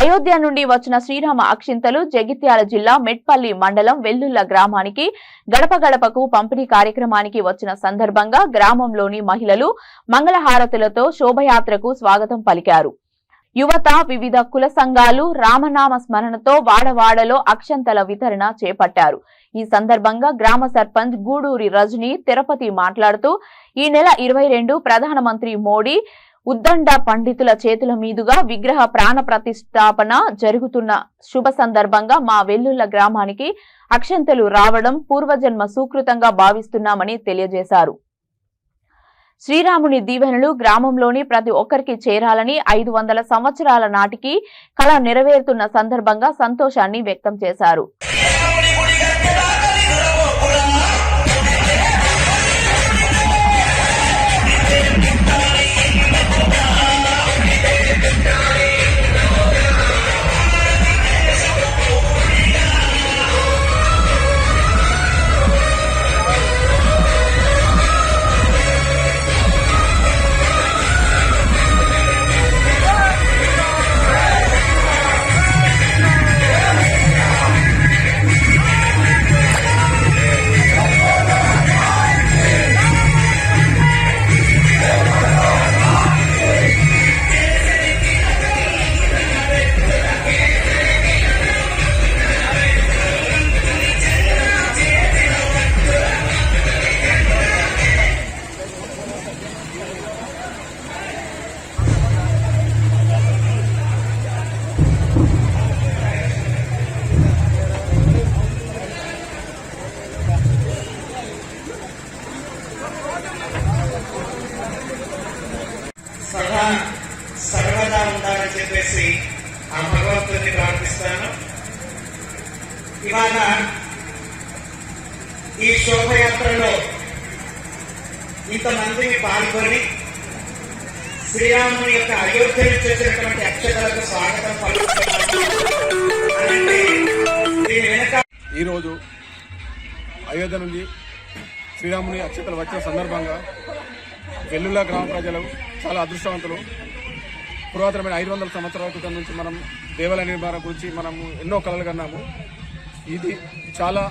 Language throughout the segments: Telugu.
అయోధ్య నుండి వచ్చిన శ్రీరామ అక్షింతలు జగిత్యాల జిల్లా మెట్పల్లి మండలం వెల్లుల్ల గ్రామానికి గడప గడపకు పంపిణీ కార్యక్రమానికి వచ్చిన సందర్భంగా గ్రామంలోని మహిళలు మంగళహారతులతో శోభయాత్రకు స్వాగతం పలికారు. యువత వివిధ కుల సంఘాలు రామనామ స్మరణతో వాడవాడలో అక్షంతల వితరణ చేపట్టారు. ఈ సందర్భంగా గ్రామ సర్పంచ్ గూడూరి రజని తిరుపతి మాట్లాడుతూ ఈ నెల 22 ప్రధానమంత్రి మోడీ ఉద్దండ పండితుల చేతుల మీదుగా విగ్రహ ప్రాణ ప్రతిష్టాపన జరుగుతున్న శుభ సందర్భంగా మా వెల్లుల్ల గ్రామానికి అక్షంతలు రావడం పూర్వజన్మ సుకృతంగా భావిస్తున్నామని తెలియజేశారు. శ్రీరాముని దీవెనలు గ్రామంలోని ప్రతి ఒక్కరికి చేరాలని 500 సంవత్సరాల నాటికి కళ నెరవేరుతున్న సందర్భంగా సంతోషాన్ని వ్యక్తం చేశారు. సర్వదా ఉండాలని చెప్పేసి ఆ భగవంతుని ప్రార్థిస్తాను. ఇవాళ ఈ శోభయాత్రలో ఇంతమందిని పాల్గొని శ్రీరాముని యొక్క అయోధ్య నుంచి వచ్చినటువంటి అక్షతలకు స్వాగతం పలుకుతున్నాను. ఈరోజు అయోధ్య నుండి శ్రీరాముని అక్షతలు వచ్చిన సందర్భంగా వెల్లుల్ల గ్రామ ప్రజలు చాలా అదృష్టవంతులు. పురాతనమైన 500 సంవత్సరాల క్రితం నుంచి మనం దేవాలయ నిర్మాణం గురించి మనము ఎన్నో కలలు కన్నాము. ఇది చాలా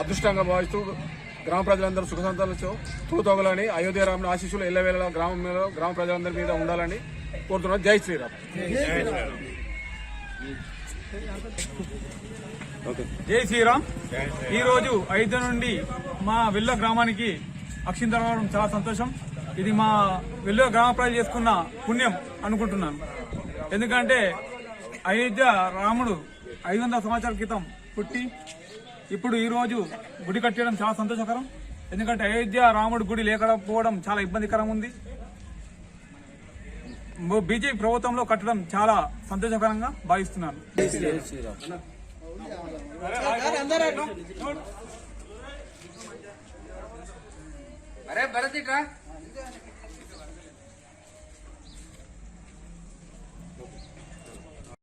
అదృష్టంగా భావిస్తూ గ్రామ ప్రజలందరూ సుఖ సంతోషాలతో తూతోగలని అయోధ్య రాముని ఆశీస్సులు ఎల్లవేళ గ్రామ ప్రజలందరి మీద ఉండాలని కోరుతున్నాను. జై శ్రీరామ్. జై శ్రీరామ్. ఈరోజు అయోధ్య నుండి మా వెల్లుల్ల గ్రామానికి అక్షింతలు రావడం చాలా సంతోషం. ఇది మా వెల్లుల్ల గ్రామ ప్రజలు చేసుకున్న పుణ్యం అనుకుంటున్నాను. ఎందుకంటే అయోధ్య రాముడు 500 సంవత్సరాల క్రితం పుట్టి ఇప్పుడు ఈ రోజు గుడి కట్టడం చాలా సంతోషకరం. ఎందుకంటే అయోధ్య రాముడు గుడి లేకపోవడం చాలా ఇబ్బందికరం ఉంది. బీజేపీ ప్రభుత్వంలో కట్టడం చాలా సంతోషకరంగా భావిస్తున్నాను. అరే భరత్